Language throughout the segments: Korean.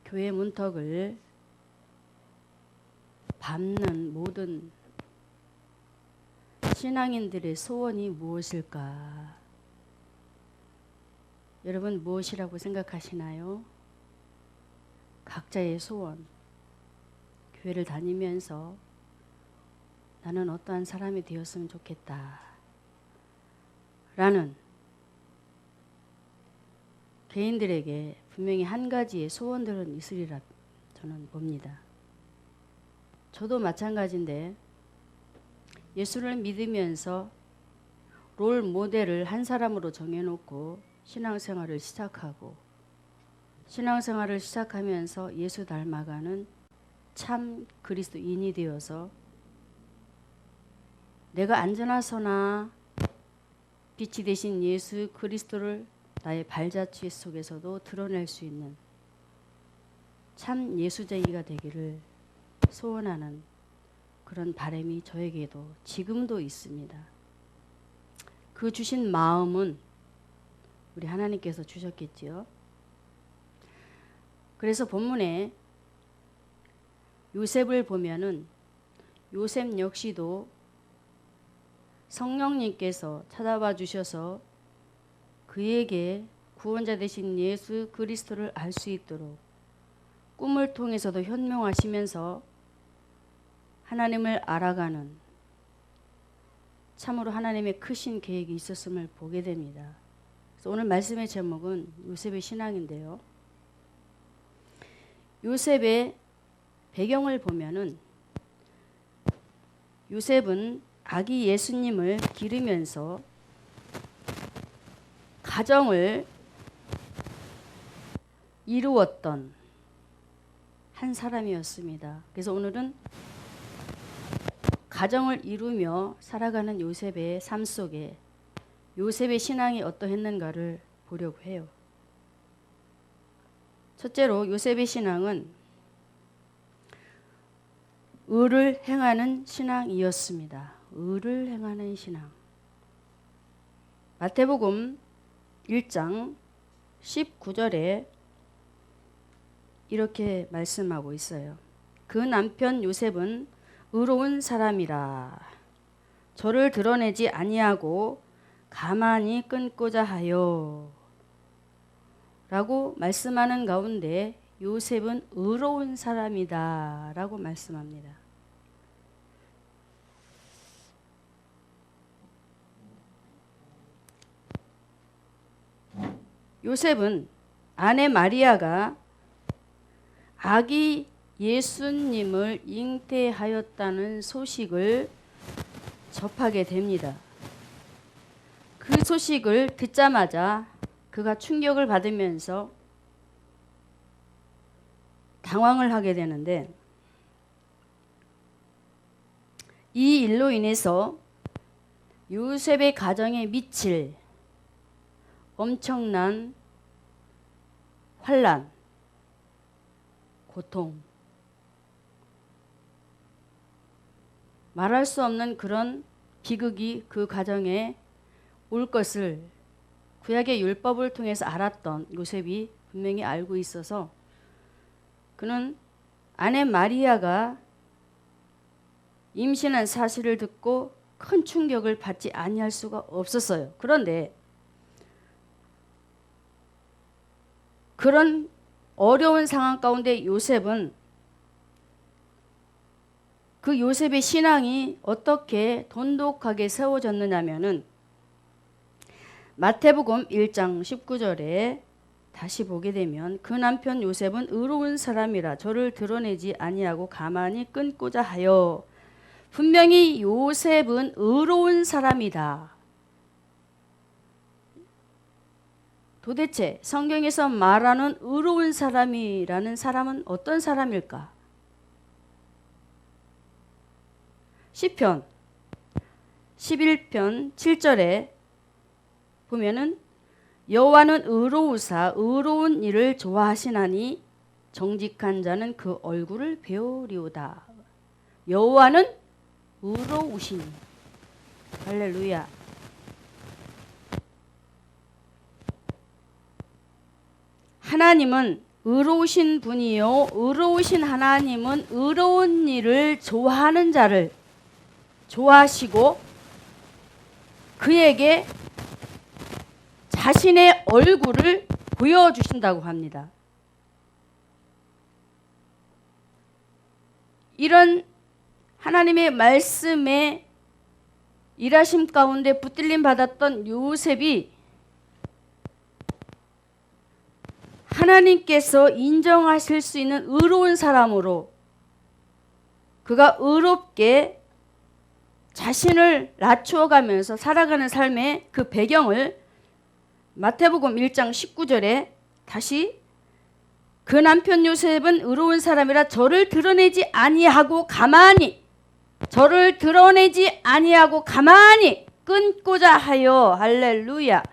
교회 문턱을 밟는 모든 신앙인들의 소원이 무엇일까? 여러분 무엇이라고 생각하시나요? 각자의 소원. 교회를 다니면서 나는 어떠한 사람이 되었으면 좋겠다 라는 개인들에게 분명히 한 가지의 소원들은 있으리라 저는 봅니다. 저도 마찬가지인데 예수를 믿으면서 롤 모델을 한 사람으로 정해놓고 신앙생활을 시작하고 신앙생활을 시작하면서 예수 닮아가는 참 그리스도인이 되어서 내가 안전하서나 빛이 되신 예수 그리스도를 나의 발자취 속에서도 드러낼 수 있는 참 예수쟁이가 되기를 소원하는 그런 바람이 저에게도 지금도 있습니다. 그 주신 마음은 우리 하나님께서 주셨겠지요. 그래서 본문에 요셉을 보면은 요셉 역시도 성령님께서 찾아와 주셔서 그에게 구원자 되신 예수 그리스도를 알 수 있도록 꿈을 통해서도 현명하시면서 하나님을 알아가는 참으로 하나님의 크신 계획이 있었음을 보게 됩니다. 그래서 오늘 말씀의 제목은 요셉의 신앙인데요. 요셉의 배경을 보면은 요셉은 아기 예수님을 기르면서 가정을 이루었던 한 사람이었습니다. 그래서 오늘은 가정을 이루며 살아가는 요셉의 삶 속에 요셉의 신앙이 어떠했는가를 보려고 해요. 첫째로 요셉의 신앙은 의를 행하는 신앙이었습니다. 의를 행하는 신앙. 마태복음 1장 19절에 이렇게 말씀하고 있어요. 그 남편 요셉은 의로운 사람이라 저를 드러내지 아니하고 가만히 끊고자 하여 라고 말씀하는 가운데 요셉은 의로운 사람이다 라고 말씀합니다. 요셉은 아내 마리아가 아기 예수님을 잉태하였다는 소식을 접하게 됩니다. 그 소식을 듣자마자 그가 충격을 받으면서 당황을 하게 되는데 이 일로 인해서 요셉의 가정에 미칠 엄청난 환난, 고통, 말할 수 없는 그런 비극이 그 가정에 올 것을 구약의 율법을 통해서 알았던 요셉이 분명히 알고 있어서 그는 아내 마리아가 임신한 사실을 듣고 큰 충격을 받지 아니할 수가 없었어요. 그런데 그런 어려운 상황 가운데 요셉은 그 요셉의 신앙이 어떻게 돈독하게 세워졌느냐면은 마태복음 1장 19절에 다시 보게 되면 그 남편 요셉은 의로운 사람이라 저를 드러내지 아니하고 가만히 끊고자 하여. 분명히 요셉은 의로운 사람이다. 도대체 성경에서 말하는 의로운 사람이라는 사람은 어떤 사람일까? 시편 11편 7절에 보면은 여호와는 의로우사 의로운 일을 좋아하시나니 정직한 자는 그 얼굴을 배우리오다. 여호와는 의로우시니. 할렐루야. 하나님은 의로우신 분이요 의로우신 하나님은 의로운 일을 좋아하는 자를 좋아하시고 그에게 자신의 얼굴을 보여주신다고 합니다. 이런 하나님의 말씀에 일하심 가운데 붙들림 받았던 요셉이 하나님께서 인정하실 수 있는 의로운 사람으로 그가 의롭게 자신을 낮추어가면서 살아가는 삶의 그 배경을 마태복음 1장 19절에 다시 그 남편 요셉은 의로운 사람이라 저를 드러내지 아니하고 가만히 끊고자 하여 할렐루야.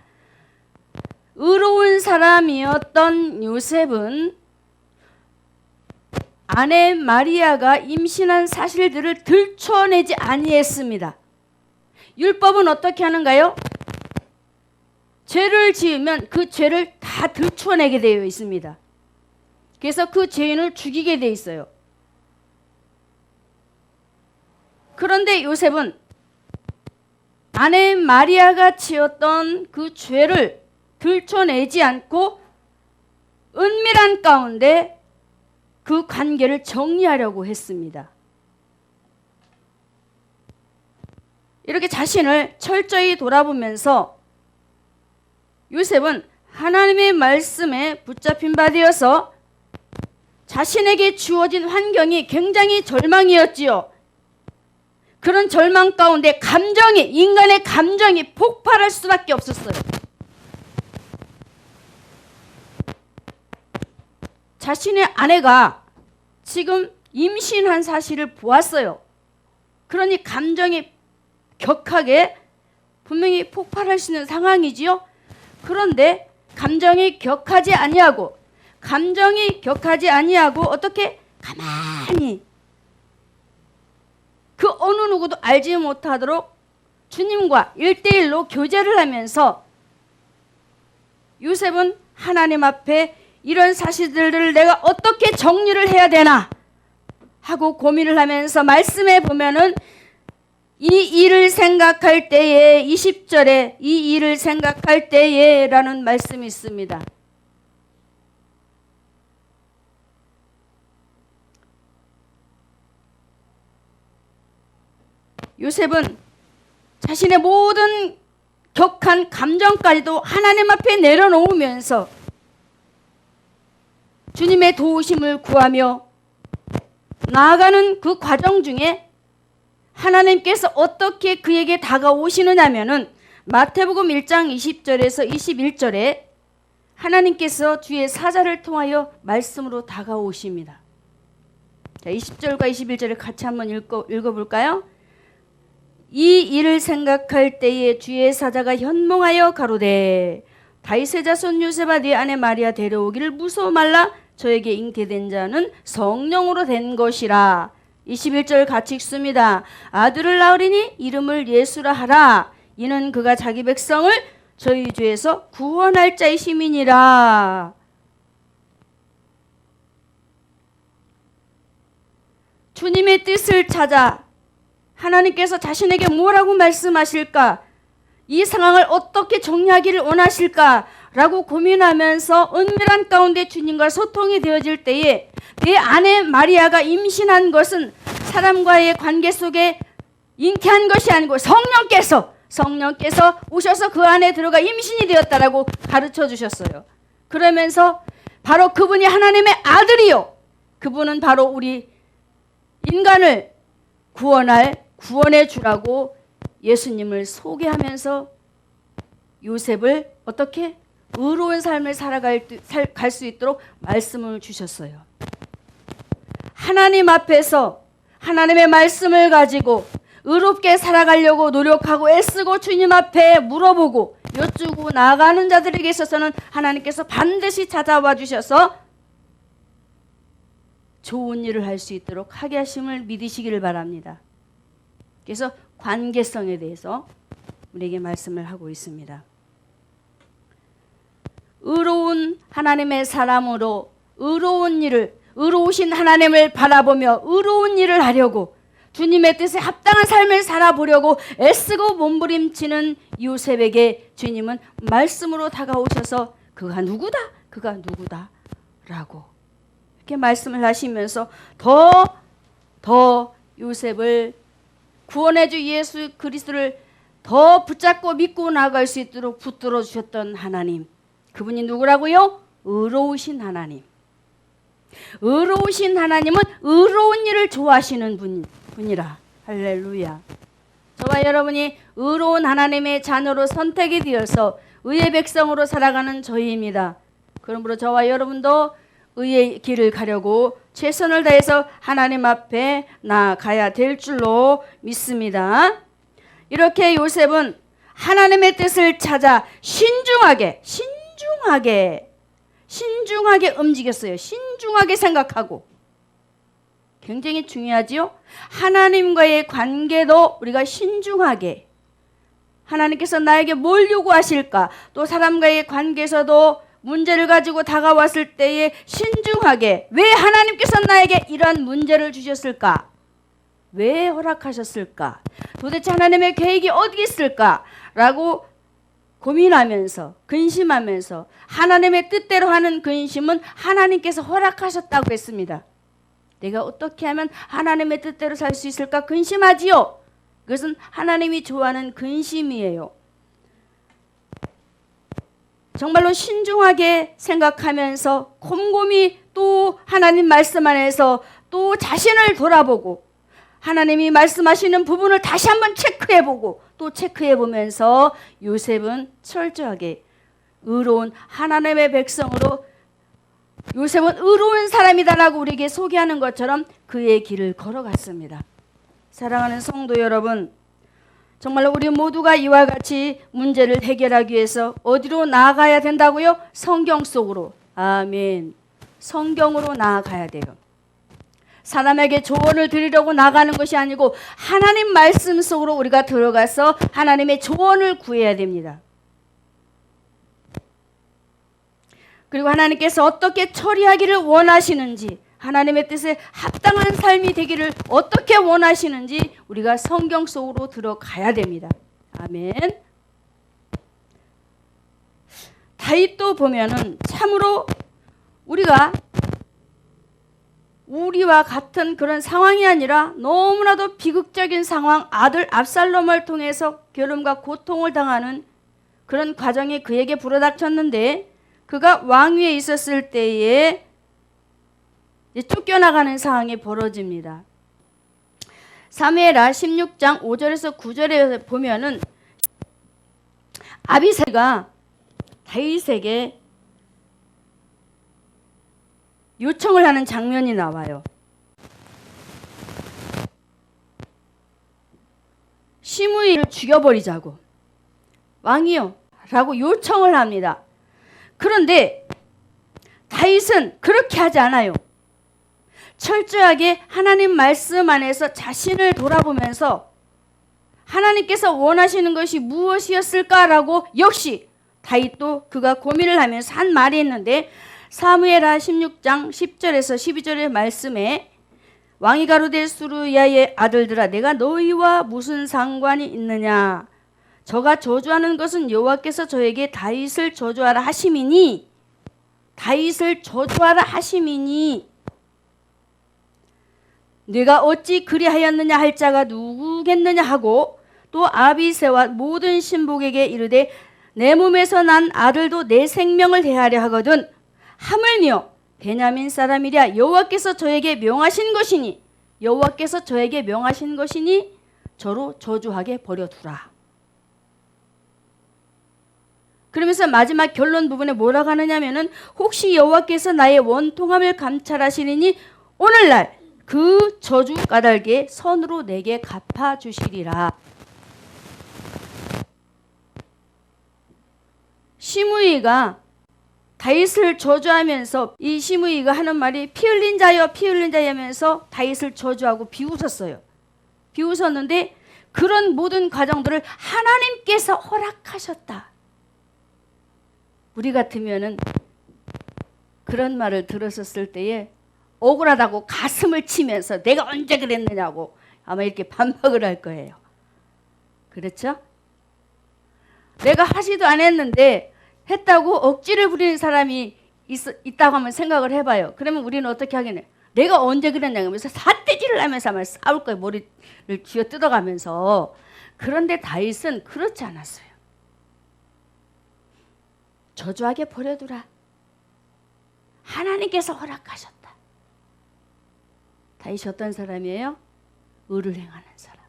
의로운 사람이었던 요셉은 아내 마리아가 임신한 사실들을 들춰내지 아니했습니다. 율법은 어떻게 하는가요? 죄를 지으면 그 죄를 다 들춰내게 되어 있습니다. 그래서 그 죄인을 죽이게 되어 있어요. 그런데 요셉은 아내 마리아가 지었던 그 죄를 들춰내지 않고 은밀한 가운데 그 관계를 정리하려고 했습니다. 이렇게 자신을 철저히 돌아보면서 요셉은 하나님의 말씀에 붙잡힌 바 되어서 자신에게 주어진 환경이 굉장히 절망이었지요. 그런 절망 가운데 인간의 감정이 폭발할 수밖에 없었어요. 자신의 아내가 지금 임신한 사실을 보았어요. 그러니 감정이 격하게 분명히 폭발할 수 있는 상황이지요. 그런데 감정이 격하지 아니하고 어떻게 가만히 그 어느 누구도 알지 못하도록 주님과 1대1로 교제를 하면서 요셉은 하나님 앞에 이런 사실들을 내가 어떻게 정리를 해야 되나 하고 고민을 하면서 말씀에 보면은 이 일을 생각할 때에 20절에 이 일을 생각할 때에 라는 말씀이 있습니다. 요셉은 자신의 모든 격한 감정까지도 하나님 앞에 내려놓으면서 주님의 도우심을 구하며 나아가는 그 과정 중에 하나님께서 어떻게 그에게 다가오시느냐면은 마태복음 1장 20절에서 21절에 하나님께서 주의 사자를 통하여 말씀으로 다가오십니다. 자, 20절과 21절을 같이 한번 읽어볼까요? 이 일을 생각할 때에 주의 사자가 현몽하여 가로되 다윗의 자손 요셉아 네 아내 마리아 데려오기를 무서워 말라. 저에게 잉태된 자는 성령으로 된 것이라. 21절 같이 읽습니다. 아들을 낳으리니 이름을 예수라 하라. 이는 그가 자기 백성을 저희 죄에서 구원할 자의 시민이라. 주님의 뜻을 찾아 하나님께서 자신에게 뭐라고 말씀하실까? 이 상황을 어떻게 정리하기를 원하실까? 라고 고민하면서 은밀한 가운데 주님과 소통이 되어질 때에 내 아내 마리아가 임신한 것은 사람과의 관계 속에 잉태한 것이 아니고 성령께서 오셔서 그 안에 들어가 임신이 되었다라고 가르쳐 주셨어요. 그러면서 바로 그분이 하나님의 아들이요. 그분은 바로 우리 인간을 구원해 주라고 예수님을 소개하면서 요셉을 어떻게 의로운 삶을 살아갈 수 있도록 말씀을 주셨어요. 하나님 앞에서 하나님의 말씀을 가지고 의롭게 살아가려고 노력하고 애쓰고 주님 앞에 물어보고 여쭈고 나아가는 자들에게 있어서는 하나님께서 반드시 찾아와 주셔서 좋은 일을 할 수 있도록 하게 하심을 믿으시기를 바랍니다. 그래서 관계성에 대해서 우리에게 말씀을 하고 있습니다. 의로운 하나님의 사람으로 의로우신 하나님을 바라보며 의로운 일을 하려고 주님의 뜻에 합당한 삶을 살아보려고 애쓰고 몸부림치는 요셉에게 주님은 말씀으로 다가오셔서 그가 누구다? 그가 누구다? 라고 이렇게 말씀을 하시면서 더 요셉을 구원의 주 예수 그리스도를 더 붙잡고 믿고 나아갈 수 있도록 붙들어 주셨던 하나님, 그분이 누구라고요? 의로우신 하나님. 의로우신 하나님은 의로운 일을 좋아하시는 분이라. 할렐루야. 저와 여러분이 의로운 하나님의 자녀로 선택이 되어서 의의 백성으로 살아가는 저희입니다. 그러므로 저와 여러분도 의의 길을 가려고 최선을 다해서 하나님 앞에 나아가야 될 줄로 믿습니다. 이렇게 요셉은 하나님의 뜻을 찾아 신중하게 움직였어요. 신중하게 생각하고. 굉장히 중요하지요? 하나님과의 관계도 우리가 신중하게, 하나님께서 나에게 뭘 요구하실까? 또 사람과의 관계에서도 문제를 가지고 다가왔을 때에 신중하게, 왜 하나님께서 나에게 이러한 문제를 주셨을까? 왜 허락하셨을까? 도대체 하나님의 계획이 어디 있을까? 라고 고민하면서, 근심하면서, 하나님의 뜻대로 하는 근심은 하나님께서 허락하셨다고 했습니다. 내가 어떻게 하면 하나님의 뜻대로 살 수 있을까 근심하지요. 그것은 하나님이 좋아하는 근심이에요. 정말로 신중하게 생각하면서 곰곰이 또 하나님 말씀 안에서 또 자신을 돌아보고 하나님이 말씀하시는 부분을 다시 한번 체크해보고 또 체크해보면서 요셉은 철저하게 의로운 하나님의 백성으로, 요셉은 의로운 사람이다라고 우리에게 소개하는 것처럼 그의 길을 걸어갔습니다. 사랑하는 성도 여러분, 정말로 우리 모두가 이와 같이 문제를 해결하기 위해서 어디로 나아가야 된다고요? 성경 속으로. 아멘. 성경으로 나아가야 돼요. 사람에게 조언을 드리려고 나가는 것이 아니고 하나님 말씀 속으로 우리가 들어가서 하나님의 조언을 구해야 됩니다. 그리고 하나님께서 어떻게 처리하기를 원하시는지, 하나님의 뜻에 합당한 삶이 되기를 어떻게 원하시는지 우리가 성경 속으로 들어가야 됩니다. 아멘. 다윗도 보면은 참으로 우리와 같은 그런 상황이 아니라 너무나도 비극적인 상황, 아들 압살롬을 통해서 괴로움과 고통을 당하는 그런 과정이 그에게 불어닥쳤는데, 그가 왕위에 있었을 때에 쫓겨나가는 상황이 벌어집니다. 사무엘하 16장 5절에서 9절에 보면은 아비새가 다윗에게 요청을 하는 장면이 나와요. 시므이를 죽여버리자고, 왕이요 라고 요청을 합니다. 그런데 다윗은 그렇게 하지 않아요. 철저하게 하나님 말씀 안에서 자신을 돌아보면서 하나님께서 원하시는 것이 무엇이었을까라고 역시 다윗도 그가 고민을 하면서 한 말이 있는데, 사무엘하 16장 10절에서 12절의 말씀에 왕이 가로되 수르야의 아들들아 내가 너희와 무슨 상관이 있느냐, 저가 저주하는 것은 여호와께서 저에게 다윗을 저주하라 하심이니, 다윗을 저주하라 하심이니 네가 어찌 그리하였느냐 할 자가 누구겠느냐 하고, 또 아비새와 모든 신복에게 이르되 내 몸에서 난 아들도 내 생명을 해하려 하거든 하물며 베냐민 사람이랴 여호와께서 저에게 명하신 것이니, 여호와께서 저에게 명하신 것이니 저로 저주하게 버려두라. 그러면서 마지막 결론 부분에 뭐라고 하느냐면은 혹시 여호와께서 나의 원통함을 감찰하시리니 오늘날 그 저주 까닭에 선으로 내게 갚아주시리라. 시므이가 다윗을 저주하면서 이 시므이가 하는 말이 피 흘린 자여 피 흘린 자여 하면서 다윗을 저주하고 비웃었어요. 비웃었는데 그런 모든 과정들을 하나님께서 허락하셨다. 우리 같으면은 그런 말을 들었었을 때에 억울하다고 가슴을 치면서 내가 언제 그랬느냐고 아마 이렇게 반박을 할 거예요. 그렇죠? 내가 하지도 않았는데 했다고 억지를 부리는 사람이 있다고 한번 생각을 해봐요. 그러면 우리는 어떻게 하겠냐? 내가 언제 그랬냐 하면서 삿대질을 하면서 아마 싸울 거예요. 머리를 쥐어 뜯어가면서. 그런데 다윗은 그렇지 않았어요. 저주하게 버려두라. 하나님께서 허락하셨다. 다윗이 어떤 사람이에요? 의를 행하는 사람.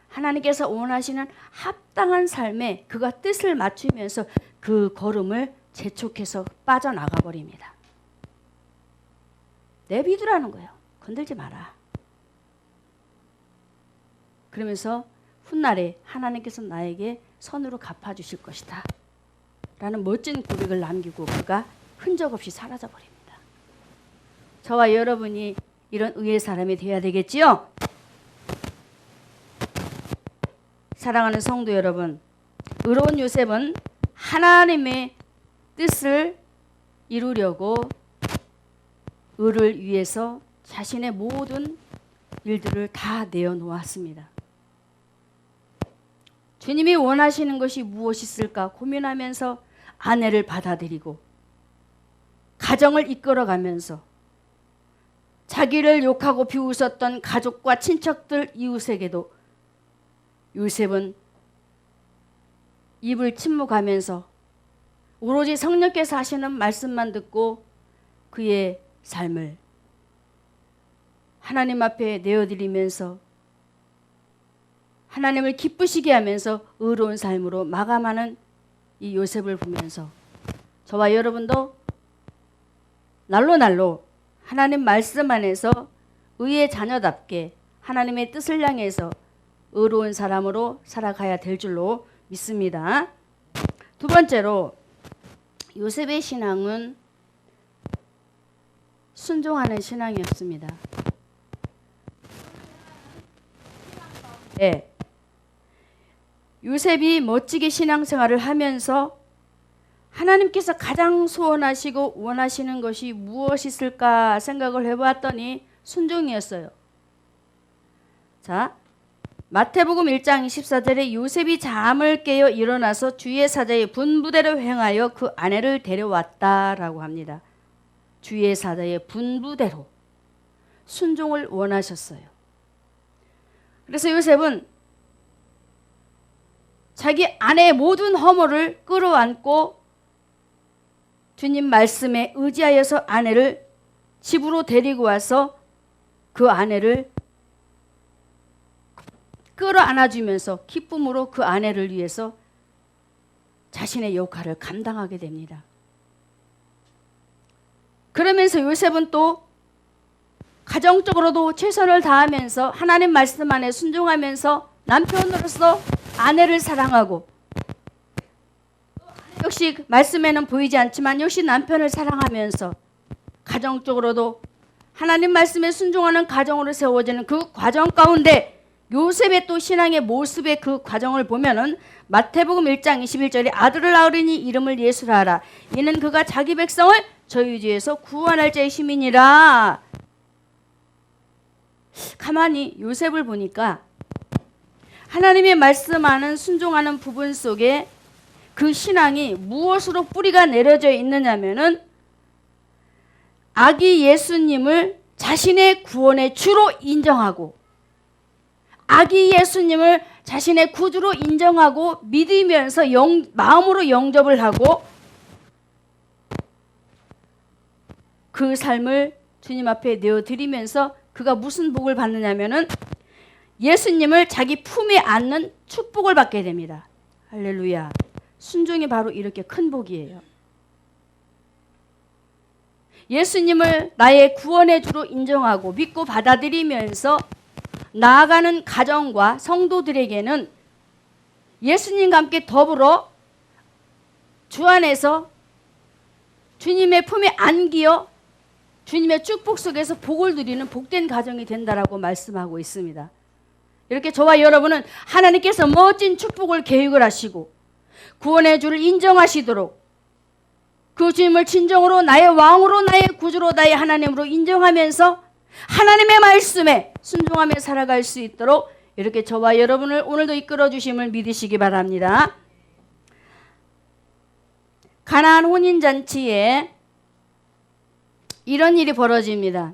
하나님께서 원하시는 합당한 삶에 그가 뜻을 맞추면서 그 걸음을 재촉해서 빠져나가 버립니다. 내비두라는 거예요. 건들지 마라. 그러면서 훗날에 하나님께서 나에게 선으로 갚아주실 것이다 라는 멋진 고백을 남기고 그가 흔적 없이 사라져 버립니다. 저와 여러분이 이런 의의 사람이 되어야 되겠지요? 사랑하는 성도 여러분, 의로운 요셉은 하나님의 뜻을 이루려고 의를 위해서 자신의 모든 일들을 다 내어놓았습니다. 주님이 원하시는 것이 무엇이 있을까 고민하면서 아내를 받아들이고 가정을 이끌어가면서 자기를 욕하고 비웃었던 가족과 친척들 이웃에게도 요셉은 입을 침묵하면서 오로지 성령께서 하시는 말씀만 듣고 그의 삶을 하나님 앞에 내어드리면서 하나님을 기쁘시게 하면서 의로운 삶으로 마감하는 이 요셉을 보면서 저와 여러분도 날로 하나님 말씀 안에서 의의 자녀답게 하나님의 뜻을 향해서 의로운 사람으로 살아가야 될 줄로 믿습니다. 두 번째로 요셉의 신앙은 순종하는 신앙이었습니다. 네. 요셉이 멋지게 신앙생활을 하면서 하나님께서 가장 소원하시고 원하시는 것이 무엇이 있을까 생각을 해보았더니 순종이었어요. 자, 마태복음 1장 24절에 요셉이 잠을 깨어 일어나서 주의 사자의 분부대로 행하여 그 아내를 데려왔다라고 합니다. 주의 사자의 분부대로 순종을 원하셨어요. 그래서 요셉은 자기 아내의 모든 허물을 끌어안고 주님 말씀에 의지하여서 아내를 집으로 데리고 와서 그 아내를 끌어안아주면서 기쁨으로 그 아내를 위해서 자신의 역할을 감당하게 됩니다. 그러면서 요셉은 또 가정적으로도 최선을 다하면서 하나님 말씀 안에 순종하면서 남편으로서 아내를 사랑하고 역시 말씀에는 보이지 않지만 역시 남편을 사랑하면서 가정적으로도 하나님 말씀에 순종하는 가정으로 세워지는 그 과정 가운데 요셉의 또 신앙의 모습의 그 과정을 보면은 마태복음 1장 21절에 아들을 낳으리니 이름을 예수라 하라. 이는 그가 자기 백성을 저유지에서 구원할 자의 힘이니라. 가만히 요셉을 보니까 하나님의 말씀하는 순종하는 부분 속에 그 신앙이 무엇으로 뿌리가 내려져 있느냐면은 아기 예수님을 자신의 구원의 주로 인정하고 아기 예수님을 자신의 구주로 인정하고 믿으면서 마음으로 영접을 하고 그 삶을 주님 앞에 내어드리면서 그가 무슨 복을 받느냐면은 예수님을 자기 품에 안는 축복을 받게 됩니다. 할렐루야. 순종이 바로 이렇게 큰 복이에요. 예수님을 나의 구원의 주로 인정하고 믿고 받아들이면서 나아가는 가정과 성도들에게는 예수님과 함께 더불어 주 안에서 주님의 품에 안기어 주님의 축복 속에서 복을 누리는 복된 가정이 된다라고 말씀하고 있습니다. 이렇게 저와 여러분은 하나님께서 멋진 축복을 계획을 하시고 구원의 주를 인정하시도록 그 주님을 진정으로 나의 왕으로 나의 구주로 나의 하나님으로 인정하면서 하나님의 말씀에 순종하며 살아갈 수 있도록 이렇게 저와 여러분을 오늘도 이끌어 주심을 믿으시기 바랍니다. 가나안 혼인잔치에 이런 일이 벌어집니다.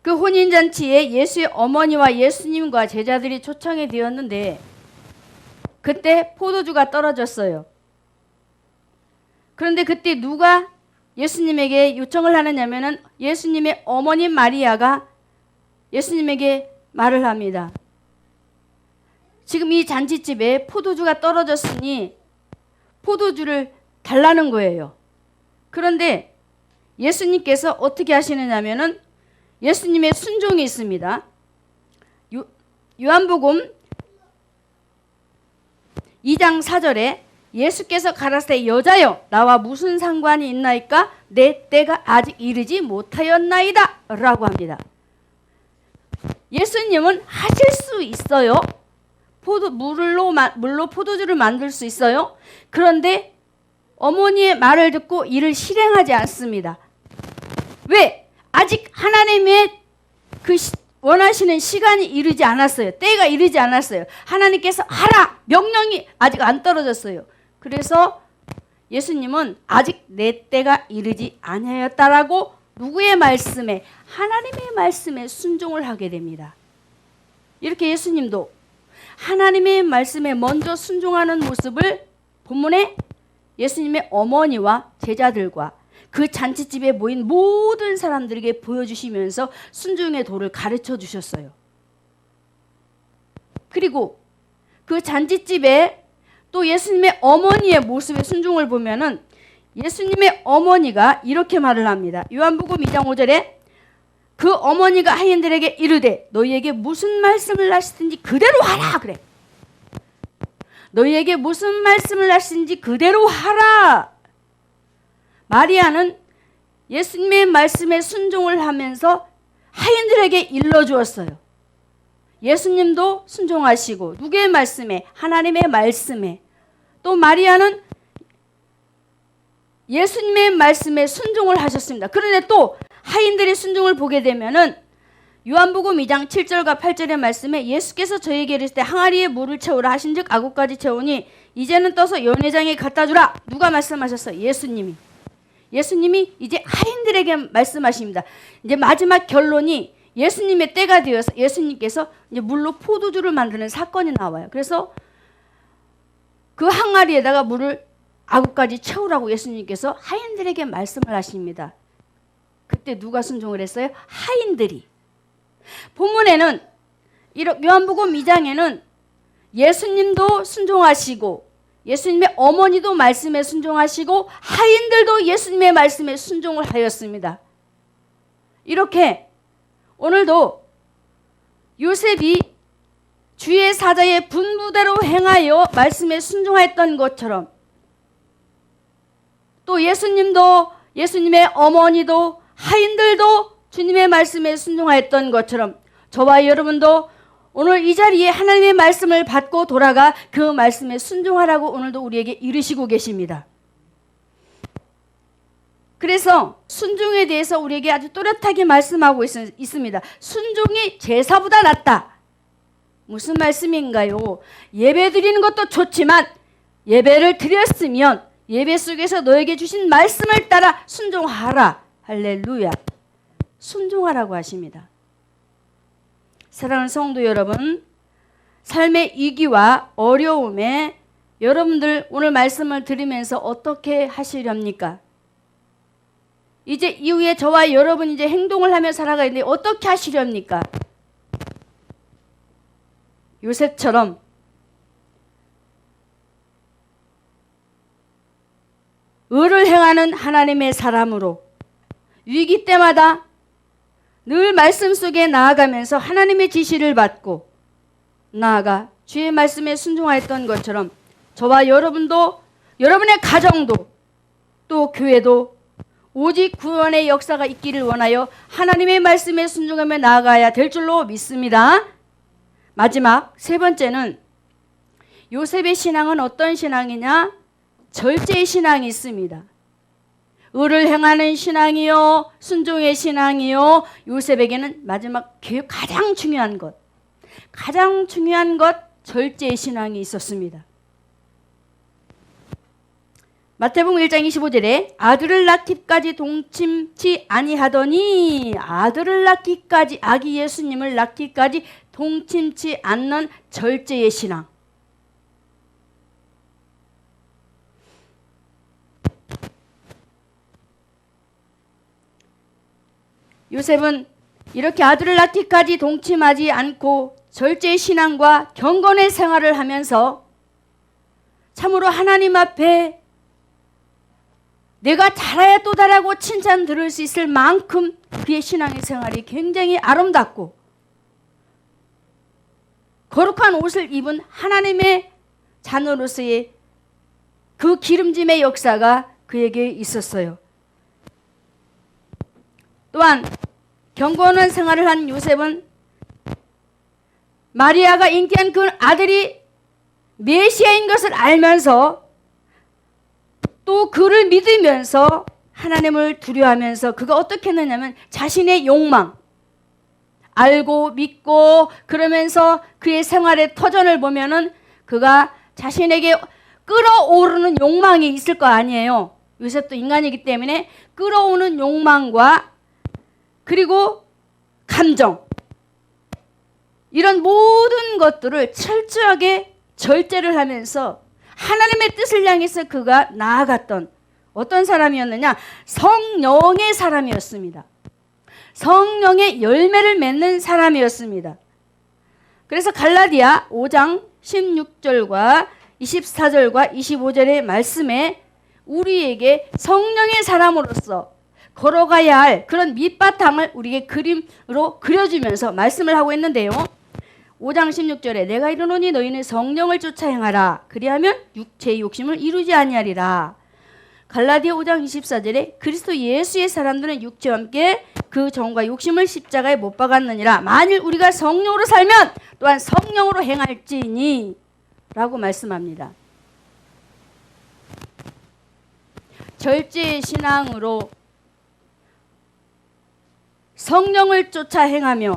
그 혼인잔치에 예수의 어머니와 예수님과 제자들이 초청이 되었는데 그때 포도주가 떨어졌어요. 그런데 그때 누가 예수님에게 요청을 하느냐면은 예수님의 어머니 마리아가 예수님에게 말을 합니다. 지금 이 잔치집에 포도주가 떨어졌으니 포도주를 달라는 거예요. 그런데 예수님께서 어떻게 하시느냐면은 예수님의 순종이 있습니다. 요한복음 2장 4절에 예수께서 가라사대 여자여 나와 무슨 상관이 있나이까 내 때가 아직 이르지 못하였나이다 라고 합니다. 예수님은 하실 수 있어요. 물로 포도주를 만들 수 있어요. 그런데 어머니의 말을 듣고 이를 실행하지 않습니다. 왜? 아직 하나님의 그 원하시는 시간이 이르지 않았어요. 때가 이르지 않았어요. 하나님께서 하라! 명령이 아직 안 떨어졌어요. 그래서 예수님은 아직 내 때가 이르지 아니하였다라고 누구의 말씀에? 하나님의 말씀에 순종을 하게 됩니다. 이렇게 예수님도 하나님의 말씀에 먼저 순종하는 모습을 본문에 예수님의 어머니와 제자들과 그 잔치집에 모인 모든 사람들에게 보여주시면서 순종의 도를 가르쳐 주셨어요. 그리고 그 잔치집에 또 예수님의 어머니의 모습의 순종을 보면은 예수님의 어머니가 이렇게 말을 합니다. 요한복음 2장 5절에 그 어머니가 하인들에게 이르되 너희에게 무슨 말씀을 하시든지 그대로 하라 그래. 너희에게 무슨 말씀을 하시든지 그대로 하라. 마리아는 예수님의 말씀에 순종을 하면서 하인들에게 일러주었어요. 예수님도 순종하시고 누구의 말씀에? 하나님의 말씀에. 또 마리아는 예수님의 말씀에 순종을 하셨습니다. 그런데 또 하인들의 순종을 보게 되면은 요한복음 2장 7절과 8절의 말씀에 예수께서 저에게 이르시되 항아리에 물을 채우라 하신즉 아구까지 채우니 이제는 떠서 연회장에 갖다 주라. 누가 말씀하셨어요? 예수님이. 예수님이 이제 하인들에게 말씀하십니다. 이제 마지막 결론이 예수님의 때가 되어서 예수님께서 이제 물로 포도주를 만드는 사건이 나와요. 그래서 그 항아리에다가 물을 아구까지 채우라고 예수님께서 하인들에게 말씀을 하십니다. 그때 누가 순종을 했어요? 하인들이. 본문에는 요한복음 2장에는 예수님도 순종하시고 예수님의 어머니도 말씀에 순종하시고 하인들도 예수님의 말씀에 순종을 하였습니다. 이렇게 오늘도 요셉이 주의 사자의 분부대로 행하여 말씀에 순종했던 것처럼 또 예수님도 예수님의 어머니도 하인들도 주님의 말씀에 순종하였던 것처럼 저와 여러분도 오늘 이 자리에 하나님의 말씀을 받고 돌아가 그 말씀에 순종하라고 오늘도 우리에게 이르시고 계십니다. 그래서 순종에 대해서 우리에게 아주 또렷하게 말씀하고 있습니다. 순종이 제사보다 낫다. 무슨 말씀인가요? 예배 드리는 것도 좋지만 예배를 드렸으면 예배 속에서 너에게 주신 말씀을 따라 순종하라. 할렐루야. 순종하라고 하십니다. 사랑하는 성도 여러분, 삶의 위기와 어려움에 여러분들 오늘 말씀을 들으면서 어떻게 하시렵니까? 이제 이후에 저와 여러분 이제 행동을 하며 살아가야 되는데 어떻게 하시렵니까? 요셉처럼 의를 행하는 하나님의 사람으로 위기 때마다 늘 말씀 속에 나아가면서 하나님의 지시를 받고 나아가 주의 말씀에 순종하였던 것처럼 저와 여러분도 여러분의 가정도 또 교회도 오직 구원의 역사가 있기를 원하여 하나님의 말씀에 순종하며 나아가야 될 줄로 믿습니다. 마지막 세 번째는 요셉의 신앙은 어떤 신앙이냐? 절제의 신앙이 있습니다. 의를 행하는 신앙이요, 순종의 신앙이요. 요셉에게는 마지막 가장 중요한 것, 절제의 신앙이 있었습니다. 마태복음 1장 25절에 아들을 낳기까지 동침치 아니하더니, 아들을 낳기까지, 아기 예수님을 낳기까지 동침치 않는 절제의 신앙. 요셉은 이렇게 아들을 낳기까지 동침하지 않고 절제의 신앙과 경건의 생활을 하면서 참으로 하나님 앞에 내가 잘해야 또 잘하고 칭찬 들을 수 있을 만큼 그의 신앙의 생활이 굉장히 아름답고 거룩한 옷을 입은 하나님의 자녀로서의 그 기름짐의 역사가 그에게 있었어요. 또한 경건한 생활을 한 요셉은 마리아가 잉태한 그 아들이 메시아인 것을 알면서 또 그를 믿으면서 하나님을 두려워하면서 그가 어떻게 했느냐면 자신의 욕망, 알고 믿고 그러면서 그의 생활의 터전을 보면은 그가 자신에게 끌어오르는 욕망이 있을 거 아니에요. 요셉도 인간이기 때문에 끌어오는 욕망과 그리고 감정, 이런 모든 것들을 철저하게 절제를 하면서 하나님의 뜻을 향해서 그가 나아갔던 어떤 사람이었느냐? 성령의 사람이었습니다. 성령의 열매를 맺는 사람이었습니다. 그래서 갈라디아 5장 16절과 24절과 25절의 말씀에 우리에게 성령의 사람으로서 걸어가야 할 그런 밑바탕을 우리에게 그림으로 그려주면서 말씀을 하고 있는데요. 5장 16절에 내가 이르노니 너희는 성령을 쫓아 행하라. 그리하면 육체의 욕심을 이루지 아니하리라. 갈라디아 5장 24절에 그리스도 예수의 사람들은 육체와 함께 그 정과 욕심을 십자가에 못 박았느니라. 만일 우리가 성령으로 살면 또한 성령으로 행할지니 라고 말씀합니다. 절제의 신앙으로 성령을 쫓아 행하며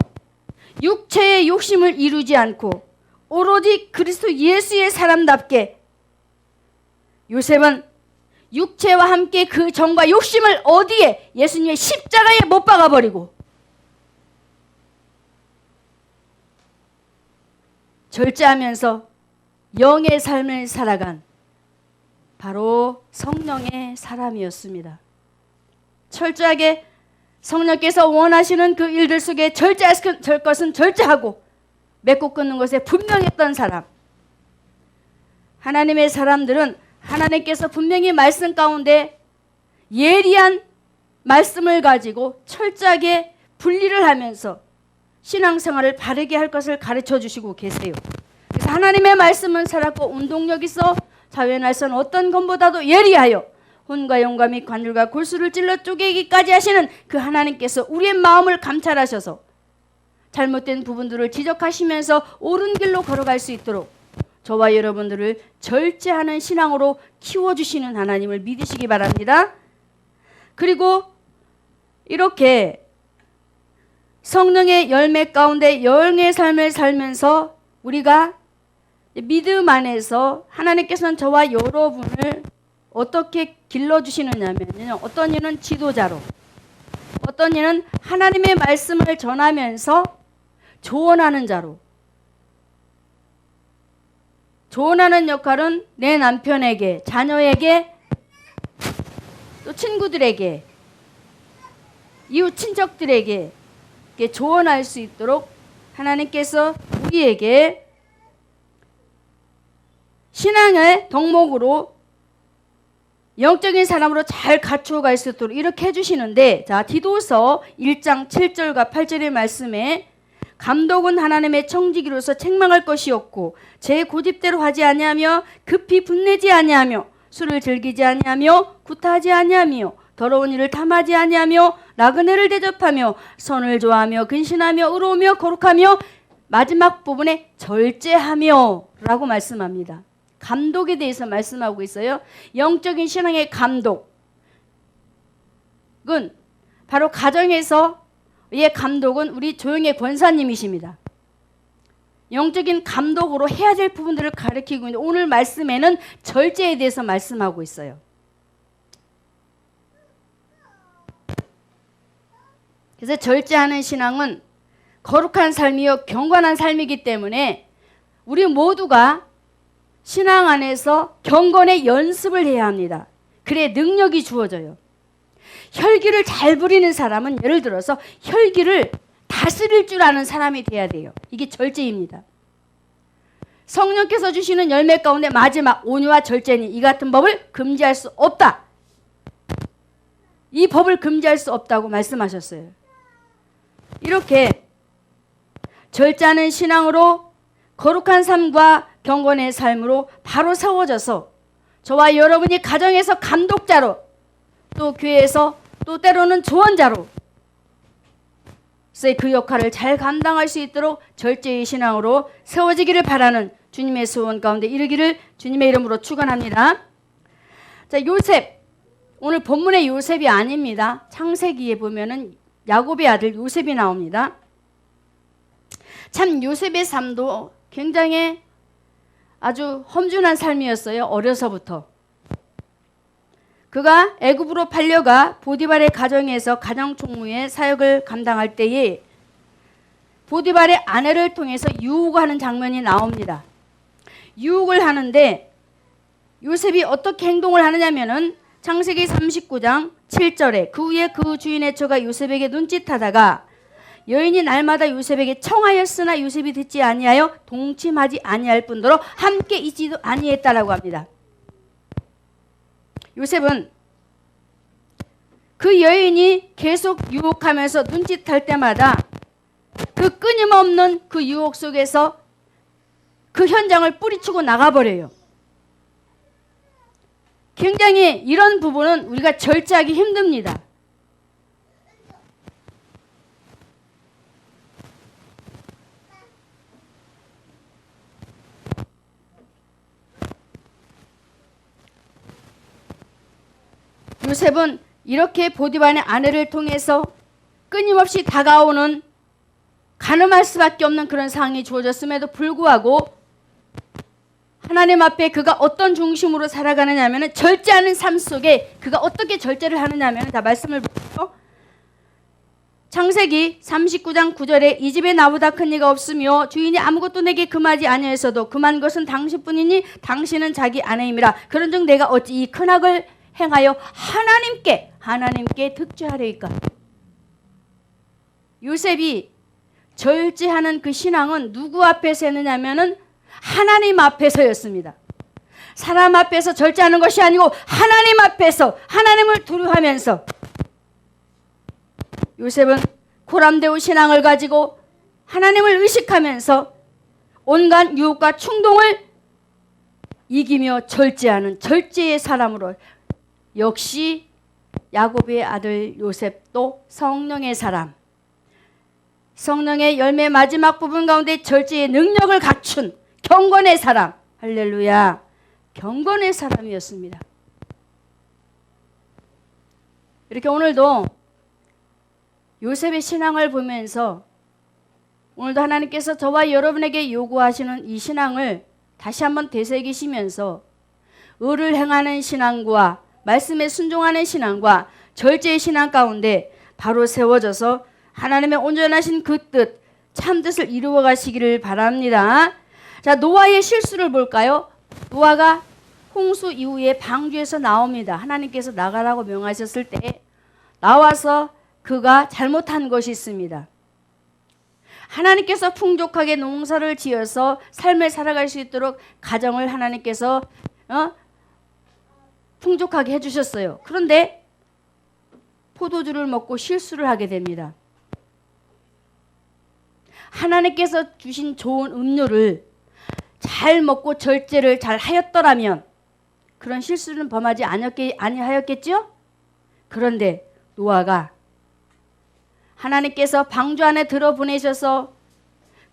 육체의 욕심을 이루지 않고 오로지 그리스도 예수의 사람답게 요셉은 육체와 함께 그 정과 욕심을 어디에? 예수님의 십자가에 못 박아버리고 절제하면서 영의 삶을 살아간 바로 성령의 사람이었습니다. 철저하게 성령께서 원하시는 그 일들 속에 절제할 것은 절제하고 맺고 끊는 것에 분명했던 사람. 하나님의 사람들은 하나님께서 분명히 말씀 가운데 예리한 말씀을 가지고 철저하게 분리를 하면서 신앙생활을 바르게 할 것을 가르쳐 주시고 계세요. 그래서 하나님의 말씀은 살았고 운동력 있어 자유의 날선 어떤 것보다도 예리하여 혼과 영과 및 관절과 골수를 찔러 쪼개기까지 하시는 그 하나님께서 우리의 마음을 감찰하셔서 잘못된 부분들을 지적하시면서 옳은 길로 걸어갈 수 있도록 저와 여러분들을 절제하는 신앙으로 키워주시는 하나님을 믿으시기 바랍니다. 그리고 이렇게 성령의 열매 가운데 영의 삶을 살면서 우리가 믿음 안에서 하나님께서는 저와 여러분을 어떻게 길러주시느냐면요. 어떤 이는 지도자로, 어떤 이는 하나님의 말씀을 전하면서 조언하는 자로. 조언하는 역할은 내 남편에게, 자녀에게, 또 친구들에게, 이웃 친척들에게 조언할 수 있도록 하나님께서 우리에게 신앙의 덕목으로 영적인 사람으로 잘 갖추어 갈 수 있도록 이렇게 해주시는데, 자, 디도서 1장 7절과 8절의 말씀에 감독은 하나님의 청지기로서 책망할 것이 없고 제 고집대로 하지 아니하며 급히 분내지 아니하며 술을 즐기지 아니하며 구타하지 아니하며 더러운 일을 탐하지 아니하며 나그네를 대접하며 선을 좋아하며 근신하며 의로우며 거룩하며 마지막 부분에 절제하며 라고 말씀합니다. 감독에 대해서 말씀하고 있어요. 영적인 신앙의 감독은 바로 가정에서의 감독은 우리 조영애 권사님이십니다. 영적인 감독으로 해야 될 부분들을 가르치고 있는데 오늘 말씀에는 절제에 대해서 말씀하고 있어요. 그래서 절제하는 신앙은 거룩한 삶이요 경건한 삶이기 때문에 우리 모두가 신앙 안에서 경건의 연습을 해야 합니다. 그래 능력이 주어져요. 혈기를 잘 부리는 사람은 예를 들어서 혈기를 다스릴 줄 아는 사람이 돼야 돼요. 이게 절제입니다. 성령께서 주시는 열매 가운데 마지막 온유와 절제니 이 같은 법을 금지할 수 없다. 이 법을 금지할 수 없다고 말씀하셨어요. 이렇게 절제하는 신앙으로 거룩한 삶과 경건의 삶으로 바로 세워져서 저와 여러분이 가정에서 감독자로 또 교회에서 또 때로는 조언자로 그 역할을 잘 감당할 수 있도록 절제의 신앙으로 세워지기를 바라는 주님의 소원 가운데 이르기를 주님의 이름으로 축원합니다. 자, 요셉. 오늘 본문의 요셉이 아닙니다. 창세기에 보면은 야곱의 아들 요셉이 나옵니다. 참 요셉의 삶도 굉장히 아주 험준한 삶이었어요. 어려서부터. 그가 애굽으로 팔려가 보디발의 가정에서 가정총무의 사역을 감당할 때에 보디발의 아내를 통해서 유혹하는 장면이 나옵니다. 유혹을 하는데 요셉이 어떻게 행동을 하느냐면은 창세기 39장 7절에 그 후에 그 주인의 처가 요셉에게 눈짓하다가 여인이 날마다 요셉에게 청하였으나 요셉이 듣지 아니하여 동침하지 아니할 뿐더러 함께 있지도 아니했다라고 합니다. 요셉은 그 여인이 계속 유혹하면서 눈짓할 때마다 그 끊임없는 그 유혹 속에서 그 현장을 뿌리치고 나가버려요. 굉장히 이런 부분은 우리가 절제하기 힘듭니다. 요셉은 이렇게 보디발의 아내를 통해서 끊임없이 다가오는 가늠할 수밖에 없는 그런 상황이 주어졌음에도 불구하고 하나님 앞에 그가 어떤 중심으로 살아가느냐 하면 절제하는 삶 속에 그가 어떻게 절제를 하느냐 하면 다 말씀을 보죠. 창세기 39장 9절에 이 집에 나보다 큰 이가 없으며 주인이 아무것도 내게 금하지 아니하였어도 금한 것은 당신뿐이니 당신은 자기 아내임이라. 그런즉 내가 어찌 이 큰 악을 행하여 하나님께 득죄하려이까. 요셉이 절제하는 그 신앙은 누구 앞에서 했느냐면은 하나님 앞에서였습니다. 사람 앞에서 절제하는 것이 아니고 하나님 앞에서 하나님을 두려워하면서 요셉은 고람되고 신앙을 가지고 하나님을 의식하면서 온갖 유혹과 충동을 이기며 절제하는 절제의 사람으로 역시 야곱의 아들 요셉도 성령의 사람, 성령의 열매 마지막 부분 가운데 절제의 능력을 갖춘 경건의 사람, 할렐루야, 경건의 사람이었습니다. 이렇게 오늘도 요셉의 신앙을 보면서 오늘도 하나님께서 저와 여러분에게 요구하시는 이 신앙을 다시 한번 되새기시면서 의를 행하는 신앙과 말씀에 순종하는 신앙과 절제의 신앙 가운데 바로 세워져서 하나님의 온전하신 그 뜻, 참 뜻을 이루어 가시기를 바랍니다. 자, 노아의 실수를 볼까요? 노아가 홍수 이후에 방주에서 나옵니다. 하나님께서 나가라고 명하셨을 때 나와서 그가 잘못한 것이 있습니다. 하나님께서 풍족하게 농사를 지어서 삶을 살아갈 수 있도록 가정을 하나님께서 풍족하게 해주셨어요. 그런데 포도주를 먹고 실수를 하게 됩니다. 하나님께서 주신 좋은 음료를 잘 먹고 절제를 잘 하였더라면 그런 실수는 범하지 아니하였겠죠? 그런데 노아가 하나님께서 방주 안에 들어보내셔서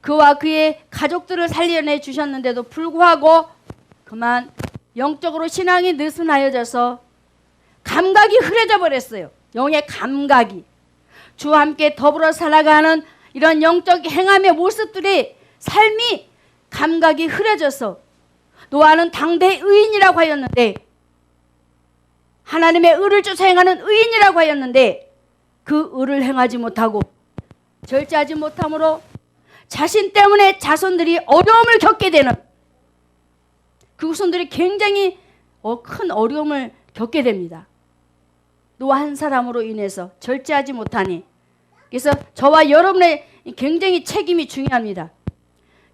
그와 그의 가족들을 살려내 주셨는데도 불구하고 그만 영적으로 신앙이 느슨하여져서 감각이 흐려져 버렸어요. 영의 감각이. 주와 함께 더불어 살아가는 이런 영적 행함의 모습들이 삶이 감각이 흐려져서 노아는 당대 의인이라고 하였는데 하나님의 의를 쫓아 행하는 의인이라고 하였는데 그 의를 행하지 못하고 절제하지 못함으로 자신 때문에 자손들이 어려움을 겪게 되는 그 후손들이 굉장히 큰 어려움을 겪게 됩니다. 노아 한 사람으로 인해서 절제하지 못하니. 그래서 저와 여러분의 굉장히 책임이 중요합니다.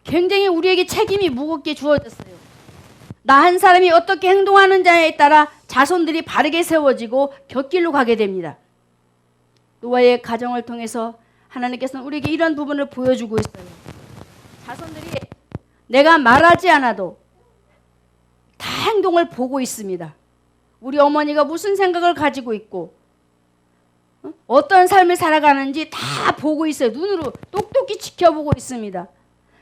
굉장히 우리에게 책임이 무겁게 주어졌어요. 나 한 사람이 어떻게 행동하는지에 따라 자손들이 바르게 세워지고 곁길로 가게 됩니다. 노아의 가정을 통해서 하나님께서는 우리에게 이런 부분을 보여주고 있어요. 자손들이 내가 말하지 않아도 다 행동을 보고 있습니다. 우리 어머니가 무슨 생각을 가지고 있고 어떤 삶을 살아가는지 다 보고 있어요. 눈으로 똑똑히 지켜보고 있습니다.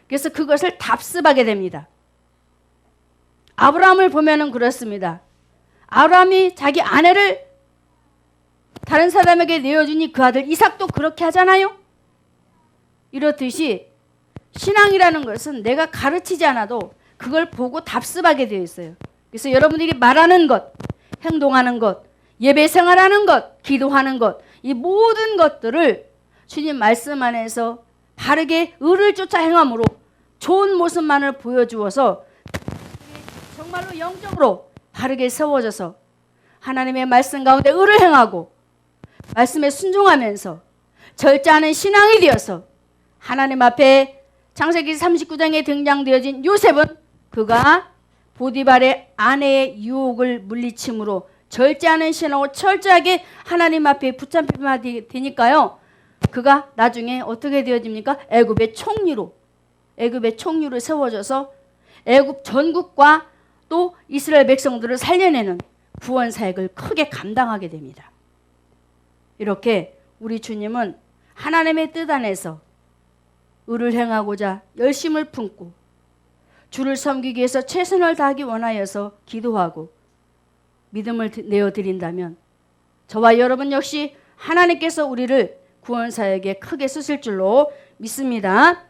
그래서 그것을 답습하게 됩니다. 아브라함을 보면은 그렇습니다. 아브라함이 자기 아내를 다른 사람에게 내어주니 그 아들 이삭도 그렇게 하잖아요. 이렇듯이 신앙이라는 것은 내가 가르치지 않아도 그걸 보고 답습하게 되어 있어요. 그래서 여러분들이 말하는 것, 행동하는 것, 예배 생활하는 것, 기도하는 것, 이 모든 것들을 주님 말씀 안에서 바르게 의를 쫓아 행함으로 좋은 모습만을 보여주어서 정말로 영적으로 바르게 세워져서 하나님의 말씀 가운데 의를 행하고 말씀에 순종하면서 절제하는 신앙이 되어서 하나님 앞에 창세기 39장에 등장되어진 요셉은 그가 보디발의 아내의 유혹을 물리침으로 절제하는 신앙으로 철저하게 하나님 앞에 붙잡히면 되니까요. 그가 나중에 어떻게 되어집니까? 애굽의 총리로 세워져서 애굽 전국과 또 이스라엘 백성들을 살려내는 구원 사역을 크게 감당하게 됩니다. 이렇게 우리 주님은 하나님의 뜻 안에서 의를 행하고자 열심을 품고 주를 섬기기 위해서 최선을 다하기 원하여서 기도하고 믿음을 내어드린다면 저와 여러분 역시 하나님께서 우리를 구원 사역에 크게 쓰실 줄로 믿습니다.